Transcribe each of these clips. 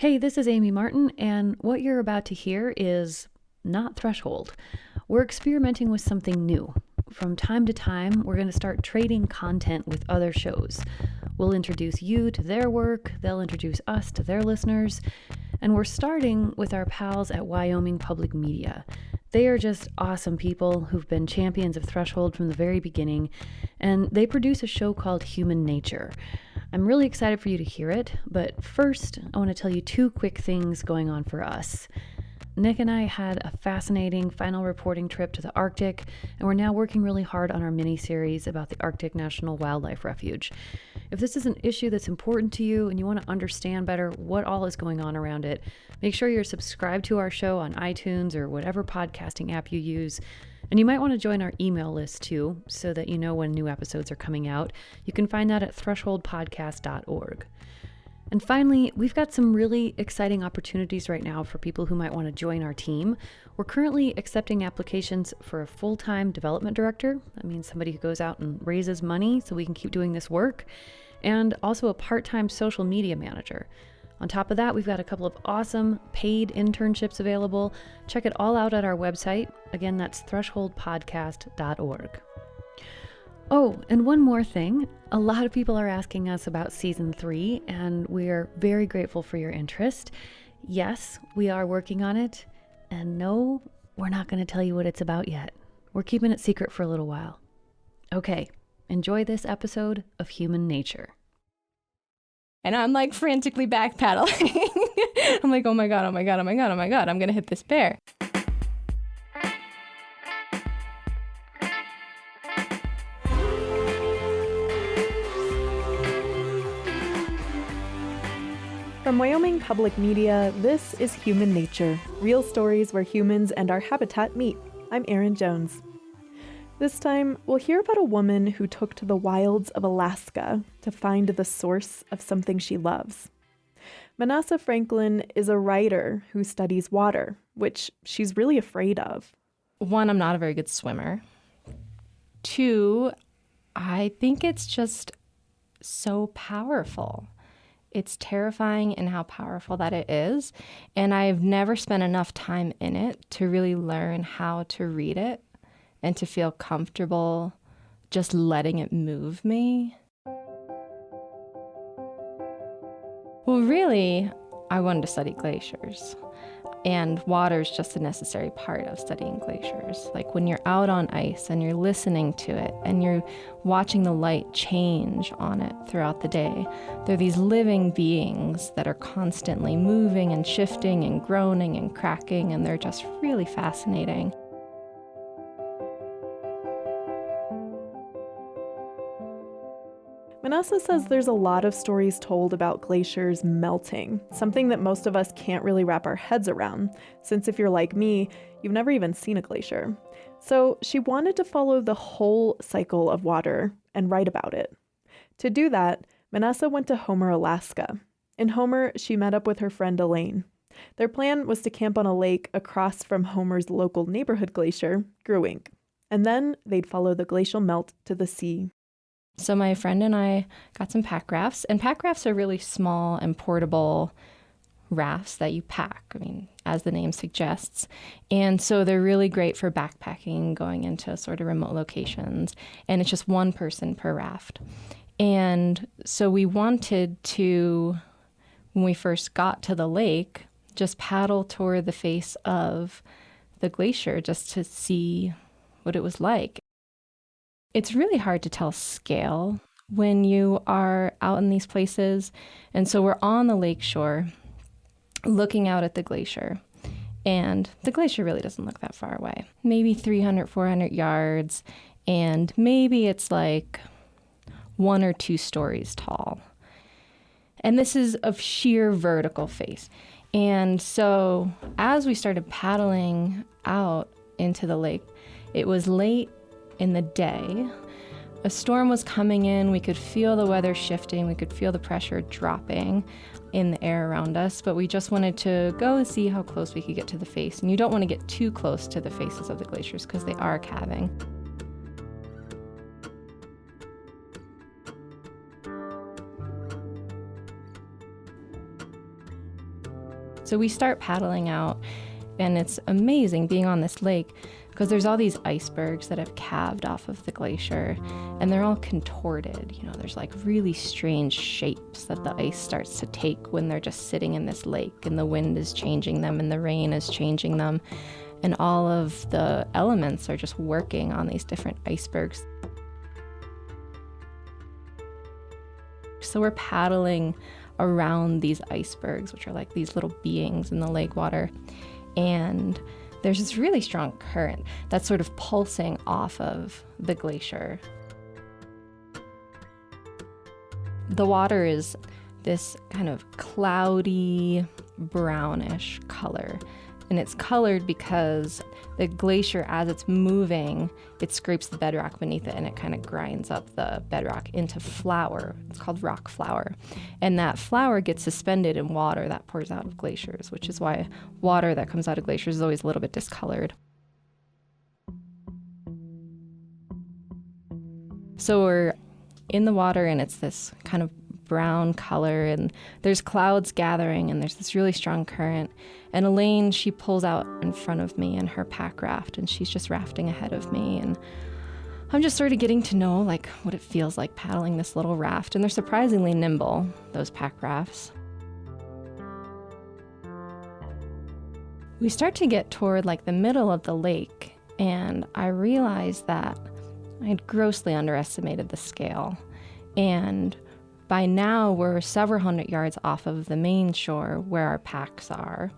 Hey, this is Amy Martin, and what you're about to hear is not Threshold. We're experimenting with something new. From time to time, we're going to start trading content with other shows. We'll introduce you to their work, they'll introduce us to their listeners, and we're starting with our pals at Wyoming Public Media. They are just awesome people who've been champions of Threshold from the very beginning, and they produce a show called HumaNature. I'm really excited for you to hear it, but first, I want to tell you two quick things going on for us. Nick and I had a fascinating final reporting trip to the Arctic, and we're now working really hard on our mini-series about the Arctic National Wildlife Refuge. If this is an issue that's important to you and you want to understand better what all is going on around it, make sure you're subscribed to our show on iTunes or whatever podcasting app you use. And you might want to join our email list too, so that you know when new episodes are coming out. You can find that at thresholdpodcast.org. And finally, we've got some really exciting opportunities right now for people who might want to join our team. We're currently accepting applications for a full-time development director. That means somebody who goes out and raises money so we can keep doing this work. And also a part-time social media manager. On top of that, we've got a couple of awesome paid internships available. Check it all out at our website. Again, that's thresholdpodcast.org. Oh, and one more thing. A lot of people are asking us about season 3, and we are very grateful for your interest. Yes, we are working on it. And no, we're not going to tell you what it's about yet. We're keeping it secret for a little while. Okay, enjoy this episode of HumaNature. And I'm like frantically back paddling. I'm like, oh my God, I'm going to hit this bear. From Wyoming Public Media, this is HumaNature, real stories where humans and our habitat meet. I'm Erin Jones. This time, we'll hear about a woman who took to the wilds of Alaska to find the source of something she loves. Manasseh Franklin is a writer who studies water, which she's really afraid of. 1, I'm not a very good swimmer. 2, I think it's just so powerful. It's terrifying in how powerful that it is, and I've never spent enough time in it to really learn how to read it and to feel comfortable just letting it move me. Well, really, I wanted to study glaciers. And water is just a necessary part of studying glaciers. Like when you're out on ice and you're listening to it and you're watching the light change on it throughout the day, there are these living beings that are constantly moving and shifting and groaning and cracking, and they're just really fascinating. Manasseh says there's a lot of stories told about glaciers melting, something that most of us can't really wrap our heads around, since if you're like me, you've never even seen a glacier. So she wanted to follow the whole cycle of water and write about it. To do that, Manasseh went to Homer, Alaska. In Homer, she met up with her friend Elaine. Their plan was to camp on a lake across from Homer's local neighborhood glacier, Gruink, and then they'd follow the glacial melt to the sea. So my friend and I got some pack rafts, and pack rafts are really small and portable rafts that you pack, as the name suggests. And so they're really great for backpacking, going into sort of remote locations, and it's just one person per raft. And so we wanted to, when we first got to the lake, just paddle toward the face of the glacier just to see what it was like. It's really hard to tell scale when you are out in these places. And so we're on the lake shore looking out at the glacier. And the glacier really doesn't look that far away. Maybe 300, 400 yards. And maybe it's like 1 or 2 stories tall. And this is of sheer vertical face. And so as we started paddling out into the lake, it was late in the day. A storm was coming in. We could feel the weather shifting. We could feel the pressure dropping in the air around us, but we just wanted to go and see how close we could get to the face. And you don't want to get too close to the faces of the glaciers because they are calving. So we start paddling out, and it's amazing being on this lake because there's all these icebergs that have calved off of the glacier, and they're all contorted. You know, there's like really strange shapes that the ice starts to take when they're just sitting in this lake, and the wind is changing them and the rain is changing them, and all of the elements are just working on these different icebergs. So we're paddling around these icebergs, which are like these little beings in the lake water. And there's this really strong current that's sort of pulsing off of the glacier. The water is this kind of cloudy, brownish color. And it's colored because the glacier, as it's moving, it scrapes the bedrock beneath it and it kind of grinds up the bedrock into flour. It's called rock flour. And that flour gets suspended in water that pours out of glaciers, which is why water that comes out of glaciers is always a little bit discolored. So we're in the water and it's this kind of brown color, and there's clouds gathering, and there's this really strong current. And Elaine, she pulls out in front of me in her pack raft, and she's just rafting ahead of me. And I'm just sort of getting to know like what it feels like paddling this little raft. And they're surprisingly nimble, those pack rafts. We start to get toward like the middle of the lake, and I realized that I had grossly underestimated the scale. And by now, we're several hundred yards off of the main shore where our packs are,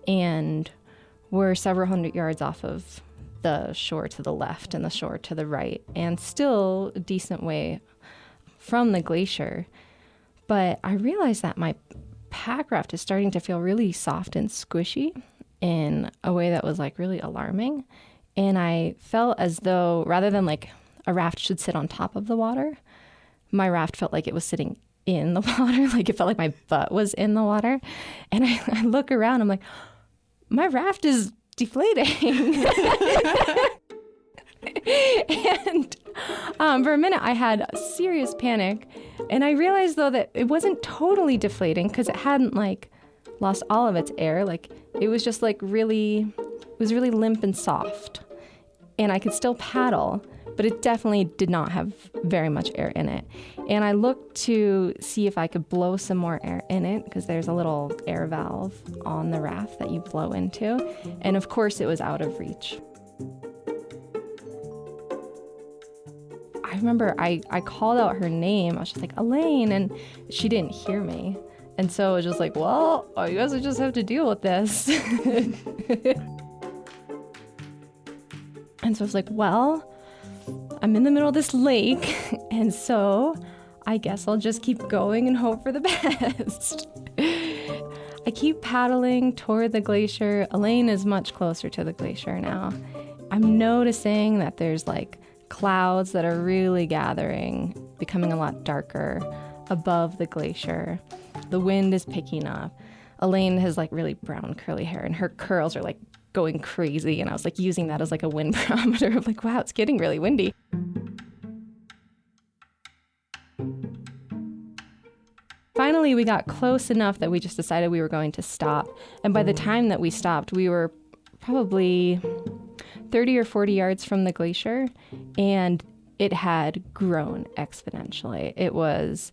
and we're several hundred yards off of the shore to the left and the shore to the right, and still a decent way from the glacier. But I realized that my pack raft is starting to feel really soft and squishy in a way that was like really alarming. And I felt as though rather than like a raft should sit on top of the water, my raft felt like it was sitting in the water, like it felt like my butt was in the water. And I look around, I'm like, my raft is deflating. And for a minute, I had a serious panic. And I realized, though, that it wasn't totally deflating because it hadn't, like, lost all of its air. Like, it was just, like, really limp and soft. And I could still paddle, but it definitely did not have very much air in it. And I looked to see if I could blow some more air in it, because there's a little air valve on the raft that you blow into. And of course, it was out of reach. I remember I called out her name. I was just like, Elaine, and she didn't hear me. And so it was just like, well, I guess I just have to deal with this. And so I was like, well, I'm in the middle of this lake, and so I guess I'll just keep going and hope for the best. I keep paddling toward the glacier. Elaine is much closer to the glacier now. I'm noticing that there's like clouds that are really gathering, becoming a lot darker above the glacier. The wind is picking up. Elaine has like really brown curly hair, and her curls are like going crazy, and I was like using that as like a wind barometer of like, wow, it's getting really windy. Finally, we got close enough that we just decided we were going to stop. And by the time that we stopped, we were probably 30 or 40 yards from the glacier, and it had grown exponentially. It was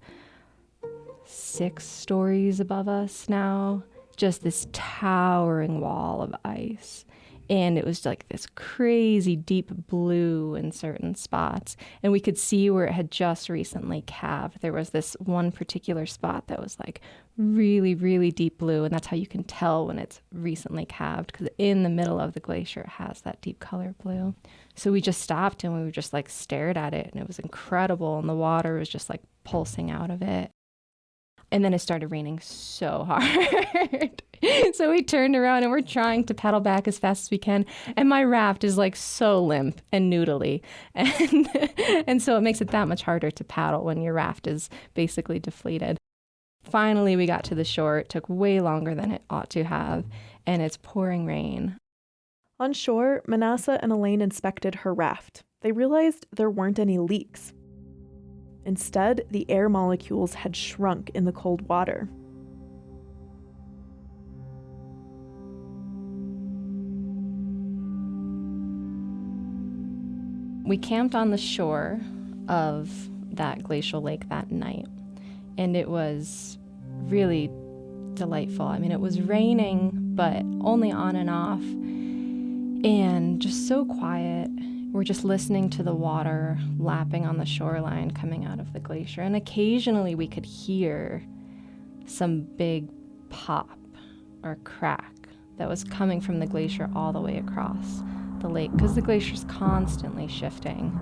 6 stories above us now. Just this towering wall of ice. And it was like this crazy deep blue in certain spots. And we could see where it had just recently calved. There was this one particular spot that was like really, really deep blue. And that's how you can tell when it's recently calved, because in the middle of the glacier it has that deep color blue. So we just stopped and we were just like stared at it, and it was incredible. And the water was just like pulsing out of it. And then it started raining so hard. So we turned around and we're trying to paddle back as fast as we can. And my raft is like so limp and noodly. And so it makes it that much harder to paddle when your raft is basically deflated. Finally, we got to the shore. It took way longer than it ought to have. And it's pouring rain. On shore, Manasseh and Elaine inspected her raft. They realized there weren't any leaks. Instead, the air molecules had shrunk in the cold water. We camped on the shore of that glacial lake that night, and it was really delightful. I mean, it was raining, but only on and off, and just so quiet. We're just listening to the water lapping on the shoreline coming out of the glacier, and occasionally we could hear some big pop or crack that was coming from the glacier all the way across the lake, because the glacier's constantly shifting.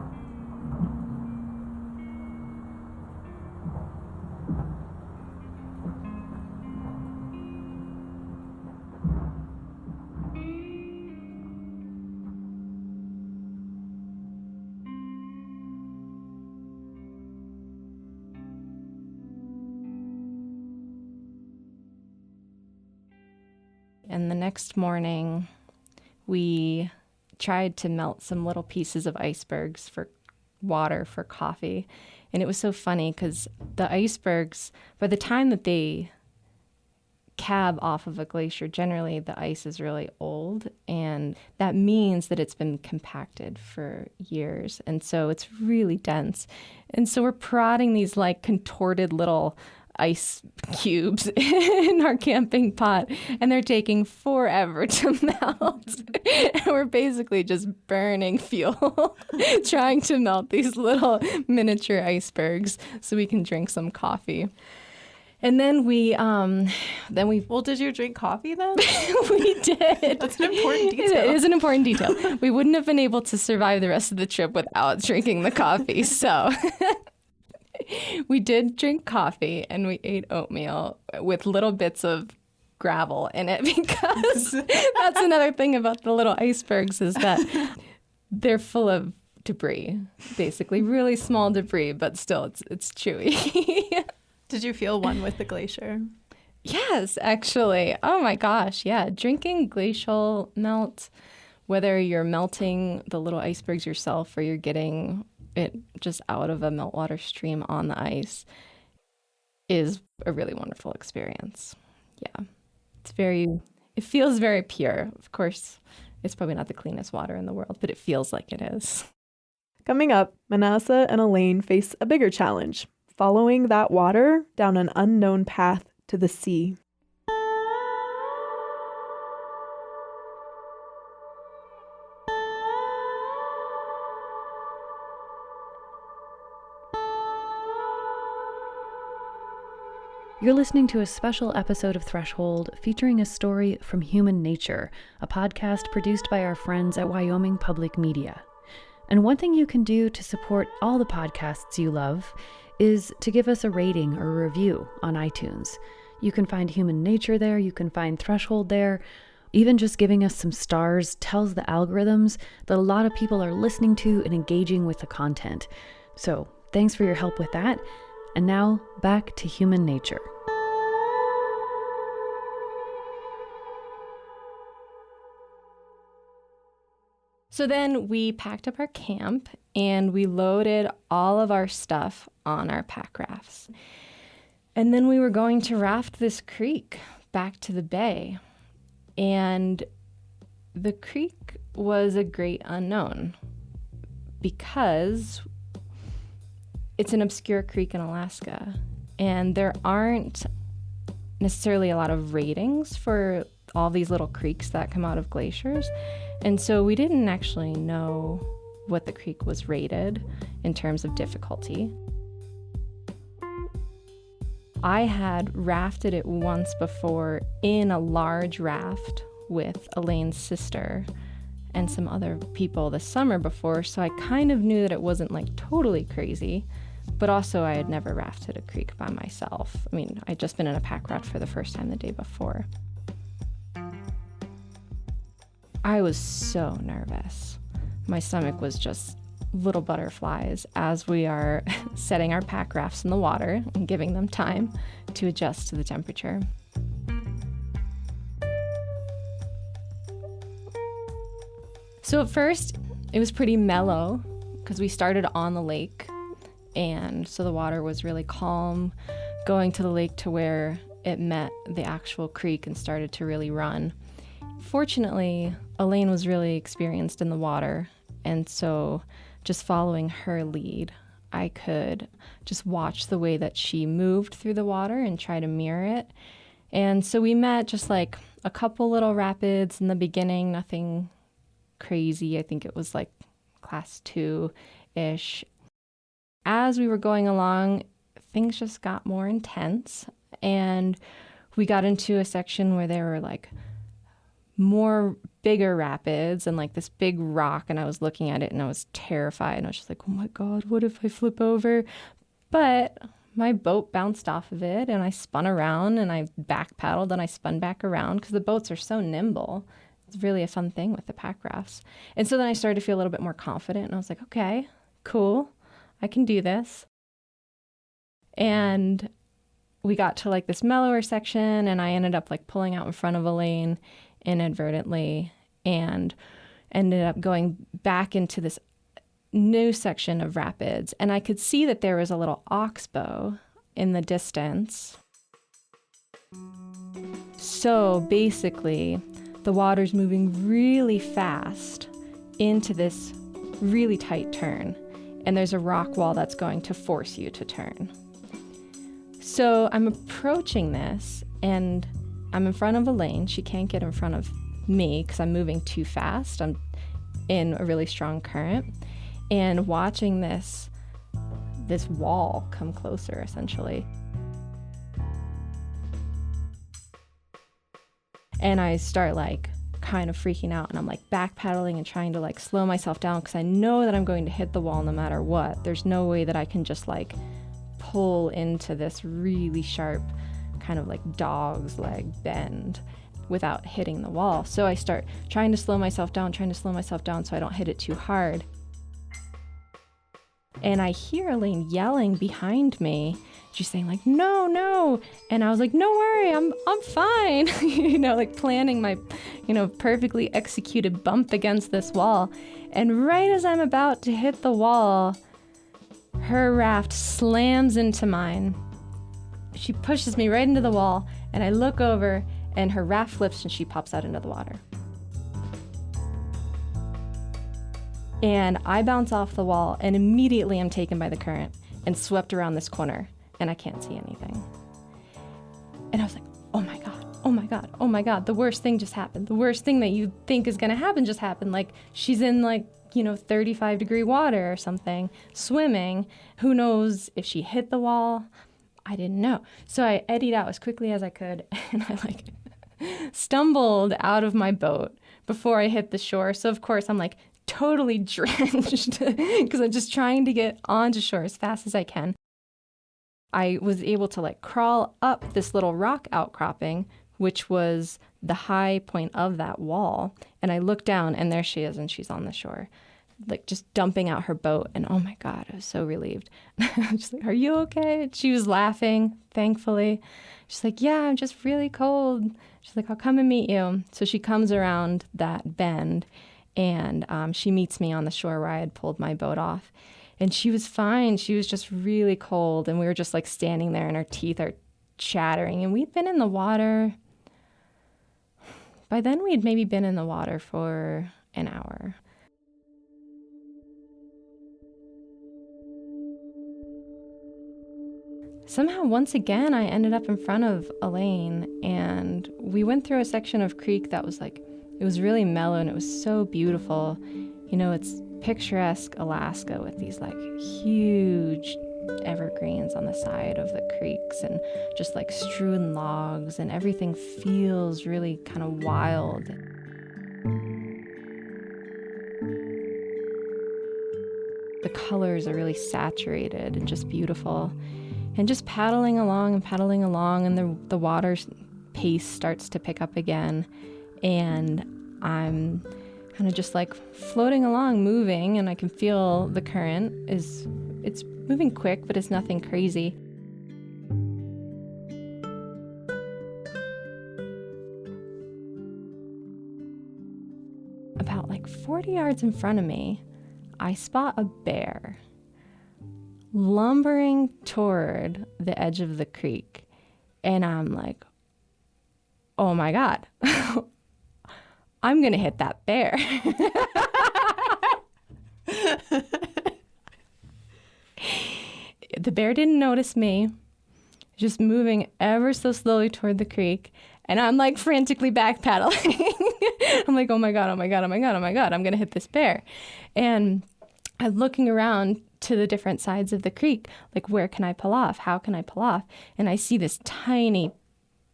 And the next morning, we tried to melt some little pieces of icebergs for water for coffee. And it was so funny because the icebergs, by the time that they cab off of a glacier, generally the ice is really old. And that means that it's been compacted for years. And so it's really dense. And so we're prodding these like contorted little ice cubes in our camping pot, and they're taking forever to melt. And we're basically just burning fuel trying to melt these little miniature icebergs so we can drink some coffee. And then we Well, did you drink coffee then? we did. That's an important detail. It is an important detail. We wouldn't have been able to survive the rest of the trip without drinking the coffee. So we did drink coffee, and we ate oatmeal with little bits of gravel in it, because that's another thing about the little icebergs is that they're full of debris, basically really small debris, but still it's chewy. Did you feel one with the glacier? Yes, actually. Oh my gosh, yeah. Drinking glacial melt, whether you're melting the little icebergs yourself or you're getting it just out of a meltwater stream on the ice, is a really wonderful experience. Yeah. It feels very pure. Of course, it's probably not the cleanest water in the world, but it feels like it is. Coming up, Manasseh and Elaine face a bigger challenge, following that water down an unknown path to the sea. You're listening to a special episode of Threshold featuring a story from HumaNature, a podcast produced by our friends at Wyoming Public Media. And one thing you can do to support all the podcasts you love is to give us a rating or a review on iTunes. You can find HumaNature there, you can find Threshold there. Even just giving us some stars tells the algorithms that a lot of people are listening to and engaging with the content. So thanks for your help with that. And now, back to HumaNature. So then we packed up our camp and we loaded all of our stuff on our pack rafts. And then we were going to raft this creek back to the bay. And the creek was a great unknown because it's an obscure creek in Alaska, and there aren't necessarily a lot of ratings for all these little creeks that come out of glaciers. And so we didn't actually know what the creek was rated in terms of difficulty. I had rafted it once before in a large raft with Elaine's sister and some other people the summer before, so I kind of knew that it wasn't like totally crazy. But also, I had never rafted a creek by myself. I mean, I'd just been in a pack raft for the first time the day before. I was so nervous. My stomach was just little butterflies as we are setting our pack rafts in the water and giving them time to adjust to the temperature. So at first, it was pretty mellow because we started on the lake. And so the water was really calm, going to the lake to where it met the actual creek and started to really run. Fortunately, Elaine was really experienced in the water, and so just following her lead, I could just watch the way that she moved through the water and try to mirror it. And so we met just like a couple little rapids in the beginning, nothing crazy. I think it was like class 2-ish. As we were going along, things just got more intense, and we got into a section where there were like more bigger rapids and like this big rock, and I was looking at it and I was terrified, and I was just like, oh my God, what if I flip over? But my boat bounced off of it and I spun around and I back paddled and I spun back around because the boats are so nimble. It's really a fun thing with the pack rafts. And so then I started to feel a little bit more confident, and I was like, okay, cool, I can do this. And we got to like this mellower section, and I ended up like pulling out in front of Elaine inadvertently and ended up going back into this new section of rapids. And I could see that there was a little oxbow in the distance. So basically, the water's moving really fast into this really tight turn, and there's a rock wall that's going to force you to turn. So I'm approaching this, and I'm in front of Elaine. She can't get in front of me because I'm moving too fast. I'm in a really strong current, and watching this wall come closer, essentially. And I start like kind of freaking out, and I'm like back paddling and trying to like slow myself down because I know that I'm going to hit the wall no matter what. There's no way that I can just like pull into this really sharp kind of like dog's leg bend without hitting the wall. So I start trying to slow myself down so I don't hit it too hard. And I hear Elaine yelling behind me. She's saying like, no, no. And I was like, no worry, I'm fine. Like planning my, perfectly executed bump against this wall. And right as I'm about to hit the wall, her raft slams into mine. She pushes me right into the wall, and I look over, and her raft flips and she pops out into the water. And I bounce off the wall, and immediately I'm taken by the current and swept around this corner, and I can't see anything. And I was like, oh my God, oh my God, oh my God, the worst thing just happened. The worst thing that you think is gonna happen just happened. Like she's in 35-degree water or something, swimming. Who knows if she hit the wall? I didn't know. So I eddied out as quickly as I could, and I stumbled out of my boat before I hit the shore. So of course I'm like totally drenched because I'm just trying to get onto shore as fast as I can. I was able to crawl up this little rock outcropping, which was the high point of that wall. And I look down, and there she is, and she's on the shore, just dumping out her boat. And oh my God, I was so relieved. She's like, are you okay? She was laughing, thankfully. She's like, yeah, I'm just really cold. She's like, I'll come and meet you. So she comes around that bend, and she meets me on the shore where I had pulled my boat off. And she was fine. She was just really cold. And we were just standing there, and our teeth are chattering. And we'd been in the water. By then, we had maybe been in the water for an hour. Somehow, once again, I ended up in front of Elaine, and we went through a section of creek that was it was really mellow, and it was so beautiful. It's picturesque Alaska with these huge evergreens on the side of the creeks and just strewn logs, and everything feels really kind of wild. The colors are really saturated and just beautiful. And just paddling along, and the water's pace starts to pick up again. And I'm kind of just floating along, moving, and I can feel the current it's moving quick, but it's nothing crazy. About 40 yards in front of me, I spot a bear lumbering toward the edge of the creek. And I'm like, oh my God, I'm going to hit that bear. the bear didn't notice me, just moving ever so slowly toward the creek. And I'm like frantically back paddling. I'm like, oh my God, oh my God, oh my God, oh my God, I'm going to hit this bear. And I'm looking around to the different sides of the creek, like, where can I pull off? How can I pull off? And I see this tiny,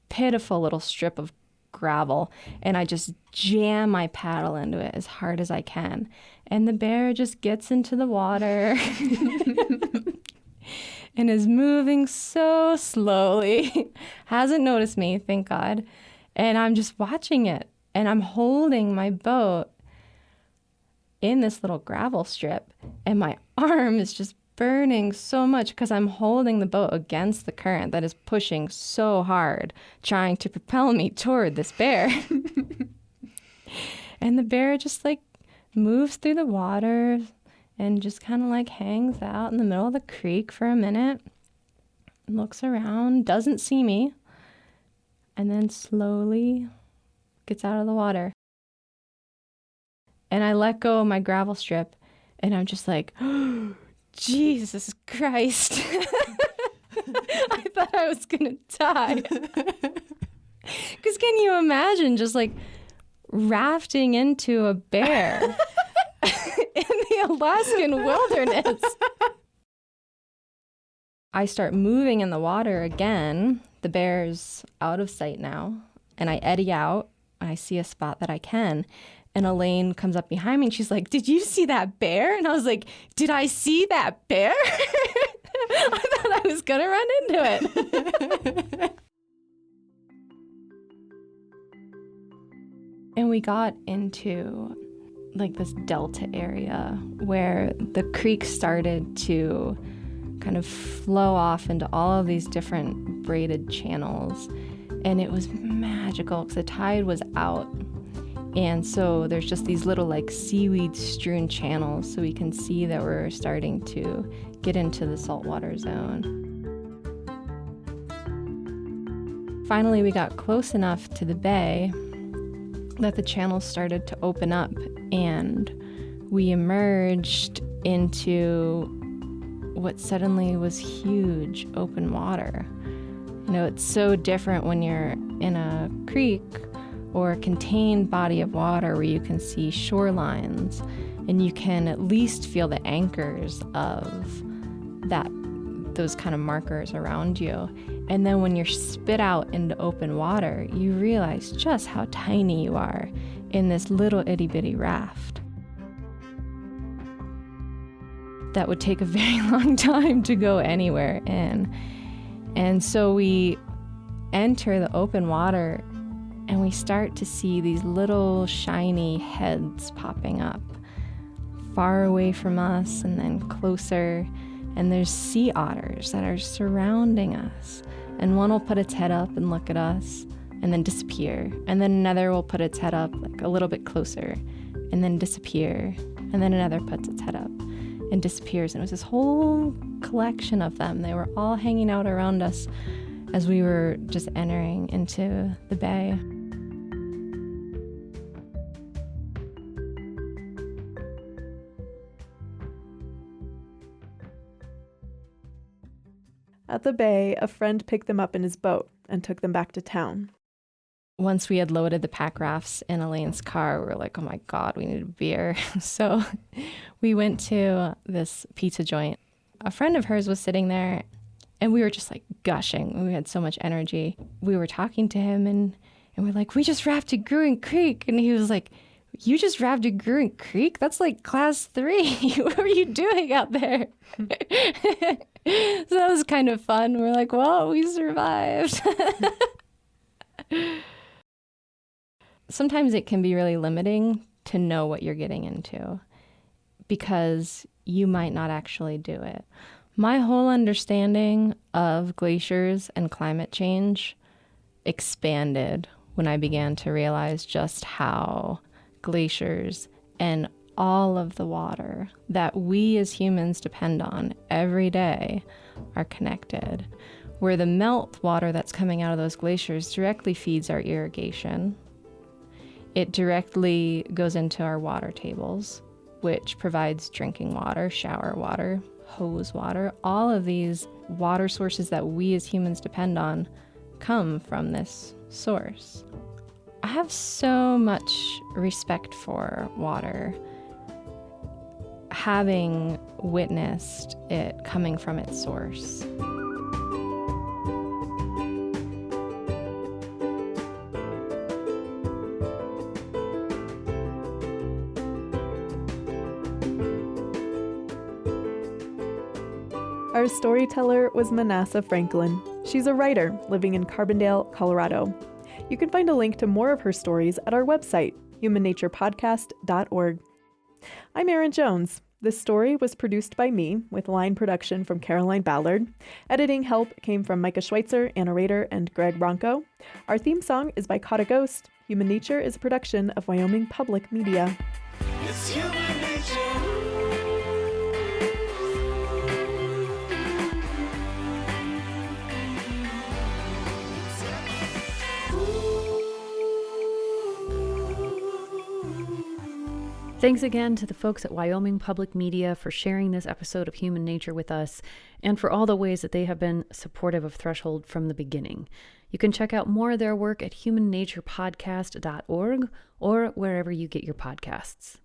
pitiful little strip of gravel, and I just jam my paddle into it as hard as I can. And the bear just gets into the water and is moving so slowly. Hasn't noticed me, thank God. And I'm just watching it, and I'm holding my boat in this little gravel strip, and my arm is just burning so much because I'm holding the boat against the current that is pushing so hard, trying to propel me toward this bear. And the bear just like moves through the water and just kind of like hangs out in the middle of the creek for a minute, looks around, doesn't see me, and then slowly gets out of the water. And I let go of my gravel strip, and I'm just like, oh, Jesus Christ. I thought I was going to die. Because can you imagine just like rafting into a bear in the Alaskan wilderness? I start moving in the water again. The bear's out of sight now, and I eddy out. I see a spot that I can. And Elaine comes up behind me and she's like, did you see that bear? And I was like, did I see that bear? I thought I was going to run into it. And we got into like this delta area where the creek started to kind of flow off into all of these different braided channels. And it was magical because the tide was out. And so there's just these little like seaweed strewn channels, so we can see that we're starting to get into the saltwater zone. Finally, we got close enough to the bay that the channels started to open up, and we emerged into what suddenly was huge open water. You know, it's so different when you're in a creek or a contained body of water where you can see shorelines and you can at least feel the anchors of those kind of markers around you. And then when you're spit out into open water, you realize just how tiny you are in this little itty bitty raft. That would take a very long time to go anywhere in. And so we enter the open water and we start to see these little shiny heads popping up far away from us and then closer. And there's sea otters that are surrounding us. And one will put its head up and look at us and then disappear. And then another will put its head up like a little bit closer and then disappear. And then another puts its head up and disappears. And it was this whole collection of them. They were all hanging out around us as we were just entering into the bay. At the bay, a friend picked them up in his boat and took them back to town. Once we had loaded the pack rafts in Elaine's car, we were like, oh my God, we need a beer. So we went to this pizza joint. A friend of hers was sitting there and we were just like gushing. We had so much energy. We were talking to him and we're like, we just rafted Gruen Creek. And he was like, you just rafted Gruen Creek? That's like class 3. What were you doing out there? So that was kind of fun. We're like, well, we survived. Sometimes it can be really limiting to know what you're getting into because you might not actually do it. My whole understanding of glaciers and climate change expanded when I began to realize just how glaciers and all of the water that we as humans depend on every day are connected, where the melt water that's coming out of those glaciers directly feeds our irrigation. It directly goes into our water tables, which provides drinking water, shower water, hose water. All of these water sources that we as humans depend on come from this source. I have so much respect for water, having witnessed it coming from its source. Our storyteller was Manasseh Franklin. She's a writer living in Carbondale, Colorado. You can find a link to more of her stories at our website, HumaNaturePodcast.org. I'm Erin Jones. This story was produced by me, with line production from Caroline Ballard. Editing help came from Micah Schweitzer, Anna Rader, and Greg Ronco. Our theme song is by Caught a Ghost. Human Nature is a production of Wyoming Public Media. It's human nature. Thanks again to the folks at Wyoming Public Media for sharing this episode of Human Nature with us, and for all the ways that they have been supportive of Threshold from the beginning. You can check out more of their work at humannaturepodcast.org or wherever you get your podcasts.